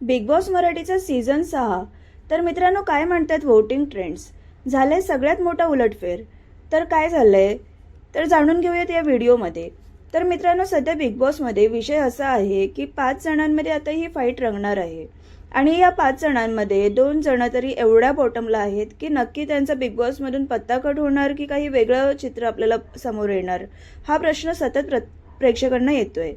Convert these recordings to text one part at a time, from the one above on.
Big boss मराठीचा season 6. तर मित्रांनो, काय म्हणतात वोटिंग ट्रेंड्स? झालंय सगळ्यात मोठा उलटफेर. तर काय झालंय तर जाणून घेऊयात या व्हिडिओमध्ये. तर मित्रांनो, सध्या बिग बॉसमध्ये विषय असा आहे की 5 जणांमध्ये आता ही फाईट रंगणार आहे. आणि या 5 जणांमध्ये 2 जण तरी एवढ्या बॉटमला आहेत की नक्की त्यांचा बिग बॉसमधून पत्ता कट होणार की काही वेगळं चित्र आपल्याला समोर येणार, हा प्रश्न सतत प्रेक्षकांना येतोय.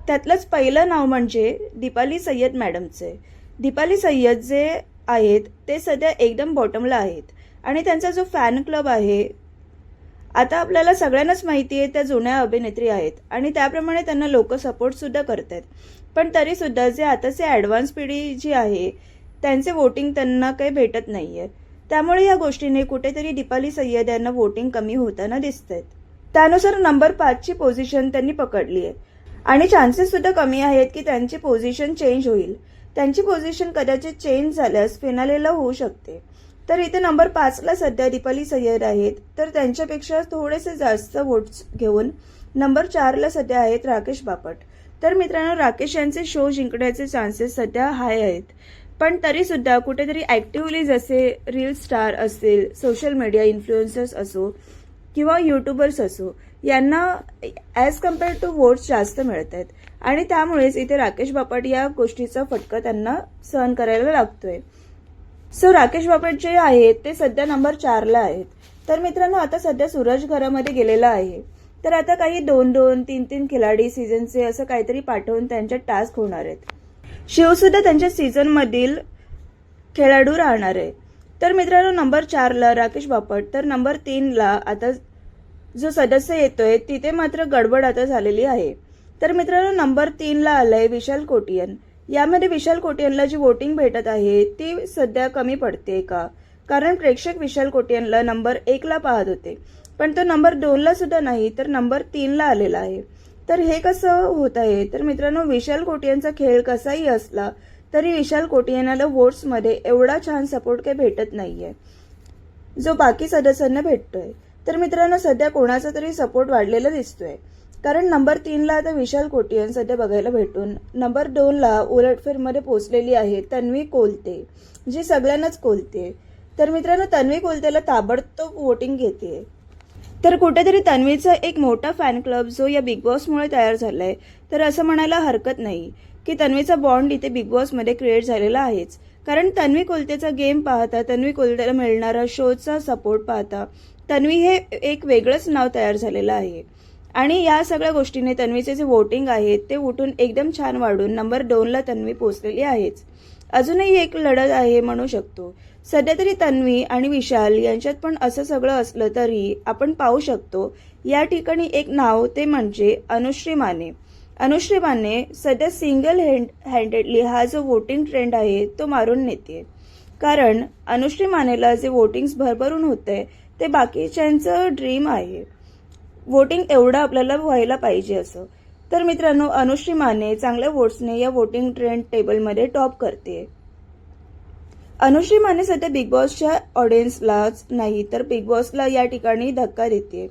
त्यातलंच पहिलं नाव म्हणजे दीपाली सय्यद मॅडमचे. दीपाली सय्यद जे आहेत ते सध्या एकदम बॉटमला आहेत. आणि त्यांचा जो फॅन क्लब आहे, आता आपल्याला सगळ्यांनाच माहिती आहे त्या जुन्या अभिनेत्री आहेत आणि त्याप्रमाणे त्यांना लोक सपोर्ट सुद्धा करतात. पण तरी सुद्धा जे आताचे ॲडव्हान्स पिढी जी आहे त्यांचे वोटिंग त्यांना काही भेटत नाहीये. त्यामुळे या गोष्टीने कुठेतरी दीपाली सय्यद यांना वोटिंग कमी होताना दिसत. त्यानुसार नंबर 5 ची पोझिशन त्यांनी पकडली आहे आणि चान्सेस सुद्धा कमी आहेत की त्यांची पोझिशन चेंज होईल. त्यांची पोझिशन कदाचित चेंज झाल्यास फिनालेला होऊ शकते. तर इथे नंबर 5 ला सध्या दीपाली सय्यद आहेत. तर त्यांच्यापेक्षा थोडेसे जास्त वोट्स घेऊन नंबर 4 ला सध्या आहेत राकेश बापट. तर मित्रांनो, राकेश यांचे शो जिंकण्याचे चान्सेस सध्या हाय आहेत. पण तरी सुद्धा कुठेतरी ऍक्टिव्हली, जसे रील स्टार असतील, सोशल मीडिया इन्फ्लुएन्सर्स असो किंवा युट्यूबर्स असो, यांना ॲज कम्पेअर टू वोट्स जास्त मिळत आहेत. आणि त्यामुळेच इथे राकेश बापट या गोष्टीचा फटका त्यांना सहन करायला लागतोय. सो राकेश बापट जे आहेत ते सध्या नंबर 4 ला आहेत. तर मित्रांनो, आता सध्या सूरज घरामध्ये गेलेला आहे. तर आता काही 2-2, 3-3 खिलाडी सीझनचे असं काहीतरी पाठवून त्यांच्यात टास्क होणार आहेत. शिव सुद्धा त्यांच्या सीझन मधील खेळाडू राहणार आहे. तर मित्रांनो, नंबर 4 ला राकेश बापट, तर नंबर 3 ला आता जो सदस्य येतोय तिथे मात्र गडबड आता झालेली आहे. तर मित्रांनो, नंबर 3 ला आलंय विशाल कोटियन. यामध्ये विशाल कोटियनला जी वोटिंग भेटत आहे ती सध्या कमी पडते का? कारण प्रेक्षक विशाल कोटियनला नंबर 1 ला पाहत होते, पण तो नंबर 2 ला सुद्धा नाही तर नंबर 3 ला आलेला आहे. तर हे कसं होत आहे? तर मित्रांनो, विशाल कोटियनचा खेळ कसाही असला तरी विशाल कोटियनला वोट्समध्ये एवढा छान सपोर्ट काही भेटत नाहीये जो बाकी सदस्यांना भेटतोय. तर मित्रांनो, सध्या कोणाचा तरी सपोर्ट वाढलेला दिसतोय. कारण नंबर 3 ला आता विशाल कोटियन सध्या बघायला भेटून नंबर 2 ला उलटफेरमध्ये पोहोचलेली आहे तन्वी कोलते, जी सगळ्यांनाच कोलते. तर मित्रांनो, तन्वी कोलतेला ताबडतोब वोटिंग घेते. तर कुठेतरी तन्वीचा एक मोठा फॅन क्लब जो या बिग बॉसमुळे तयार झालाय. तर असं म्हणायला हरकत नाही की तन्वीचा बॉन्ड इथे बिग बॉसमध्ये क्रिएट झालेला आहेच. कारण तन्वी कोलतेचा गेम पाहता, तन्वी कोलतेला मिळणारा शोचा सपोर्ट पाहता, तन्वी हे एक वेगळंच नाव तयार झालेलं आहे. आणि या सगळ्या गोष्टीने तन्वीचे जे वोटिंग आहे ते उठून एकदम छान वाढून नंबर 2 ला तन्वी पोहोचलेली आहेच. अजूनही एक लढत आहे म्हणू शकतो. सध्या तरी तन्वी आणि विशाल यांच्यात पण असं सगळं असलं तरी आपण पाहू शकतो या ठिकाणी एक नाव, ते म्हणजे अनुश्री माने. अनुश्री माने सध्या सिंगल हँडेडली हा जो वोटिंग ट्रेंड आहे तो मारून नेते. कारण अनुश्री मानेला जे वोटिंग्स भरभरून होते ते बाकीच्यांचं ड्रीम आहे. वोटिंग एवढं आपल्याला व्हायला पाहिजे असं. तर मित्रांनो, अनुश्री माने चांगल्या वोट्सने या वोटिंग ट्रेंड टेबलमध्ये टॉप करते. अनुश्री माने सध्या बिग बॉसच्या ऑडियन्सलाच नाही तर बिग बॉसला या ठिकाणी धक्का देते.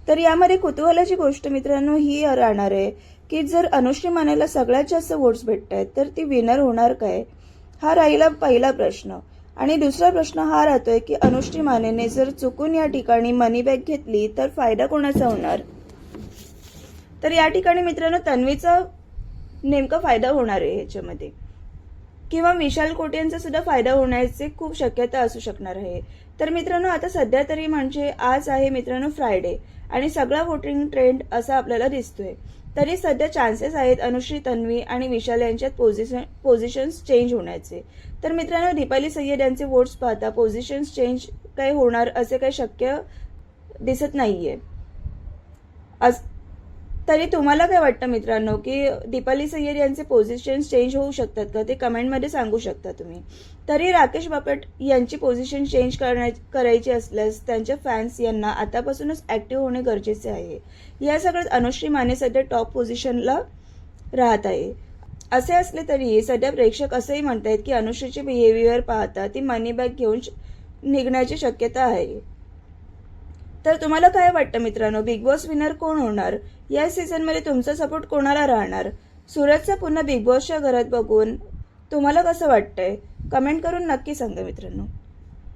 तर यामध्ये कुतूहलाची गोष्ट मित्रांनो ही राहणार आहे की जर अनुश्री मानेला सगळ्यात जास्त वोट्स भेटत आहेत तर ती विनर होणार काय? हा राहिला पहिला प्रश्न. आणि दुसरा प्रश्न हा राहतोय की अनुश्री मानेने जर चुकून या ठिकाणी मनी बॅग घेतली तर फायदा कोणाचा होणार? तर या ठिकाणी मित्रांनो, तन्वीचा नेमका फायदा होणार आहे ह्याच्यामध्ये, किंवा विशाल कोटियनचा सुद्धा फायदा होण्याची खूप शक्यता असू शकणार आहे. तर मित्रांनो, आता सध्या तरी म्हणजे आज आहे मित्रांनो फ्रायडे आणि सगळा वोटिंग ट्रेंड असा आपल्याला दिसतोय. तरी सध्या चान्सेस आहेत अनुश्री, तन्वी आणि विशाल यांच्यात पोझिशन्स चेंज होण्याचे. तर मित्रांनो, दीपाली सय्यद यांचे वोट्स पाहता पोझिशन्स चेंज काही होणार असे काही शक्य दिसत नाहीये. तरी तुम्हाला काय वाटतं मित्रांनो की दीपाली सय्यद यांचे पोझिशन्स चेंज होऊ शकतात का? ते कमेंटमध्ये सांगू शकता तुम्ही. तरी राकेश बापट यांची पोझिशन चेंज करायची असल्यास त्यांच्या फॅन्स यांना आतापासूनच ऍक्टिव्ह होणे गरजेचे आहे. या सगळ्यात अनुश्री माने सध्या टॉप पोझिशनला राहत आहे. असे असले तरी सध्या प्रेक्षक असंही म्हणतायत की अनुश्रीचे बिहेवियर पाहता ती मनी बॅग घेऊन निघण्याची शक्यता आहे. तर तुम्हाला काय वाटतं मित्रांनो, बिग बॉस विनर कोण होणार? या सीझनमध्ये तुमचा सपोर्ट कोणाला राहणार? सूरजचा पुन्हा बिग बॉसच्या घरात बघून तुम्हाला कसं वाटतंय कमेंट करून नक्की सांगा मित्रांनो.